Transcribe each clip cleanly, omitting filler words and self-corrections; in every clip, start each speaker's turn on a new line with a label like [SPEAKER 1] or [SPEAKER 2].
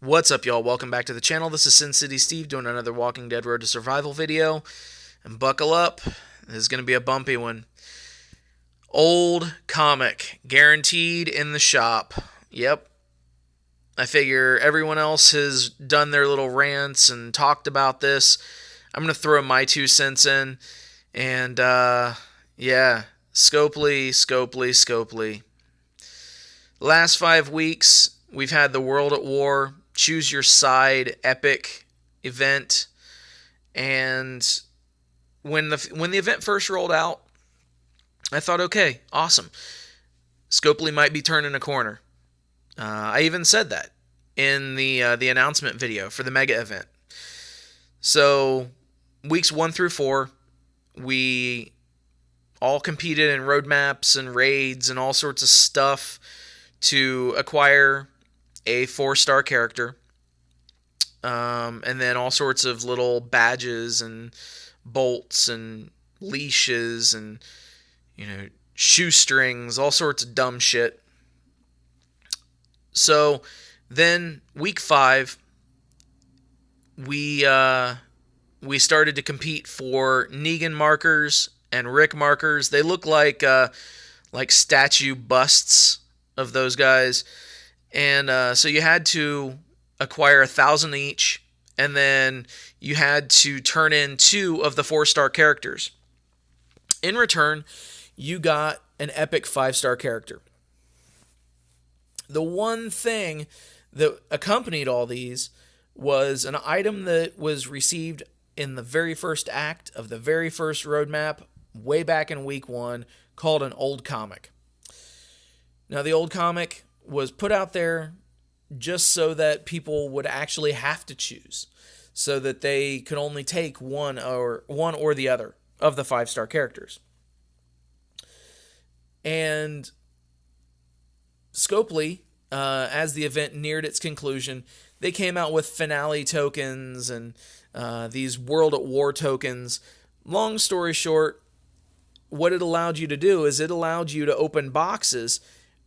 [SPEAKER 1] What's up, y'all? Welcome back to the channel. This is Sin City Steve doing another Walking Dead Road to Survival video. And buckle up, this is going to be a bumpy one. Old comic, guaranteed in the shop. Yep. I figure everyone else has done their little rants and talked about this. I'm going to throw my 2 cents in. And, yeah, Scopely. Last 5 weeks, we've had the World at War, Choose Your Side epic event, and when the event first rolled out, I thought, okay, awesome, Scopely might be turning a corner. I even said that in the announcement video for the mega event. So weeks 1 through 4, we all competed in roadmaps and raids and all sorts of stuff to acquire a 4-star character, and then all sorts of little badges and bolts and leashes and shoestrings, all sorts of dumb shit. So then week 5, we started to compete for Negan markers and Rick markers. They look like statue busts of those guys. And so you had to acquire 1,000 each, and then you had to turn in 2 of the 4-star characters. In return, you got an epic 5-star character. The one thing that accompanied all these was an item that was received in the very first act of the very first roadmap, way back in week 1, called an old comic. Now, the old comic was put out there just so that people would actually have to choose, so that they could only take one or the other of the 5-star characters. And Scopely, as the event neared its conclusion, they came out with finale tokens and these World at War tokens. Long story short, what it allowed you to do is it allowed you to open boxes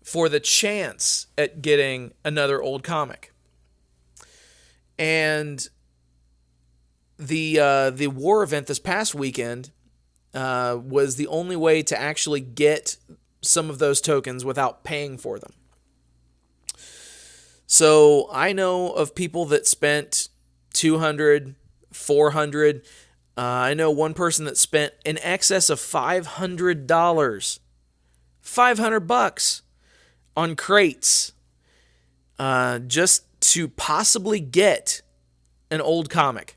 [SPEAKER 1] for the chance at getting another old comic. And the war event this past weekend was the only way to actually get some of those tokens without paying for them. So I know of people that spent $200, $400. I know one person that spent in excess of $500, $500 on crates, just to possibly get an old comic.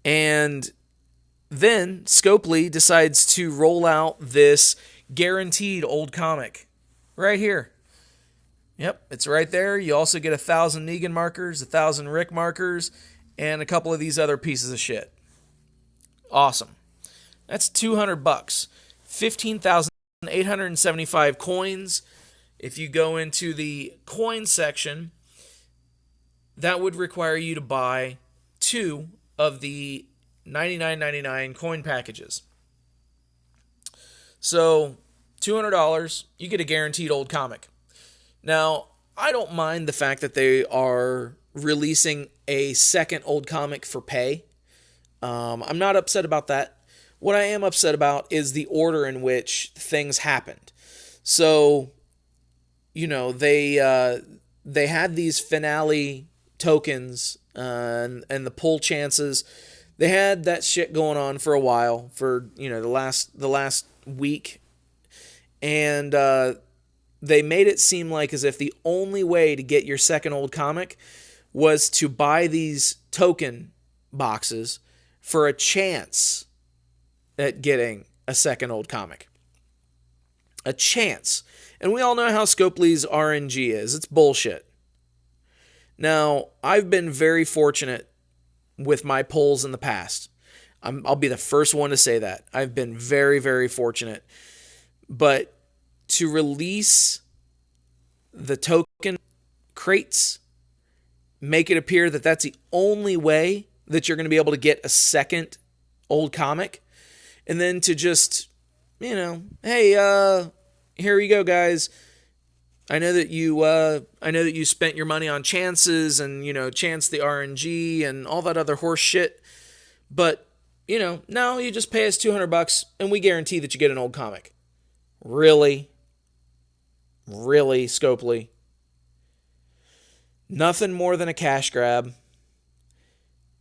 [SPEAKER 1] And then Scopely decides to roll out this guaranteed old comic right here. Yep, it's right there. You also get 1,000 Negan markers, 1,000 Rick markers, and a couple of these other pieces of shit. Awesome. That's $200. 15,875 coins. If you go into the coin section, that would require you to buy 2 of the $99.99 coin packages. So $200, you get a guaranteed old comic. Now, I don't mind the fact that they are releasing a second old comic for pay. I'm not upset about that. What I am upset about is the order in which things happened. So, they had these finale tokens and the pull chances. They had that shit going on for a while, for the last week, and they made it seem like as if the only way to get your second old comic was to buy these token boxes for a chance at getting a second old comic. A chance. And we all know how Scopely's RNG is. It's bullshit. Now, I've been very fortunate with my pulls in the past. I'll be the first one to say that. I've been very, very fortunate. But to release the token crates, make it appear that that's the only way that you're going to be able to get a second old comic, and then to just, hey, here you go, guys. I know that you spent your money on chances and, chance the RNG and all that other horse shit. But, now you just pay us $200 and we guarantee that you get an old comic. Really? Really, Scopely? Nothing more than a cash grab.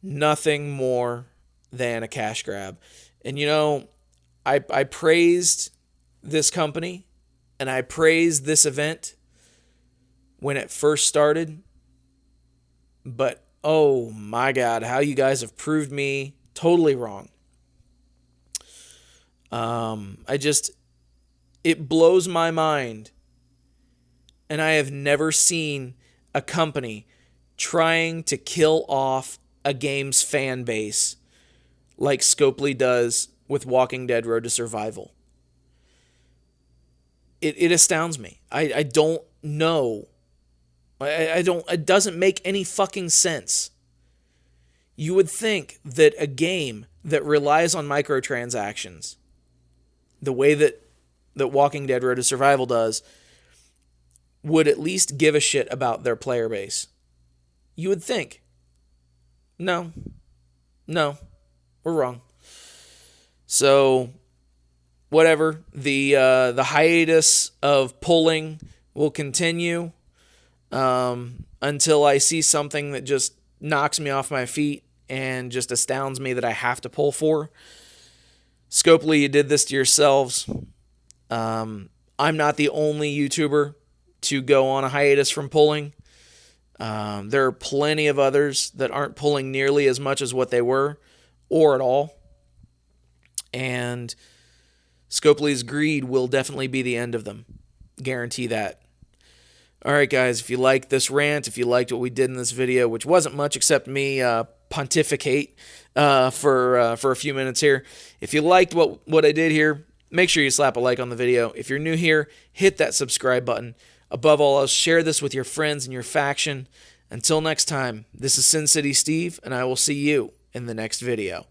[SPEAKER 1] Nothing more than a cash grab. And I praised this company and I praised this event when it first started. But oh my God, how you guys have proved me totally wrong. It blows my mind. And I have never seen a company trying to kill off a game's fan base like Scopely does with Walking Dead Road to Survival. It astounds me. I don't know. It doesn't make any fucking sense. You would think that a game that relies on microtransactions, the way that Walking Dead Road to Survival does, would at least give a shit about their player base. You would think. No, we're wrong. So, whatever. The hiatus of pulling will continue until I see something that just knocks me off my feet and just astounds me that I have to pull for. Scopely, you did this to yourselves. I'm not the only YouTuber to go on a hiatus from pulling. There are plenty of others that aren't pulling nearly as much as what they were, or at all. And Scopely's greed will definitely be the end of them. Guarantee that. All right, guys, if you liked this rant, if you liked what we did in this video, which wasn't much except me pontificate for a few minutes here. If you liked what I did here, make sure you slap a like on the video. If you're new here, hit that subscribe button. Above all else, share this with your friends and your faction. Until next time, this is Sin City Steve, and I will see you in the next video.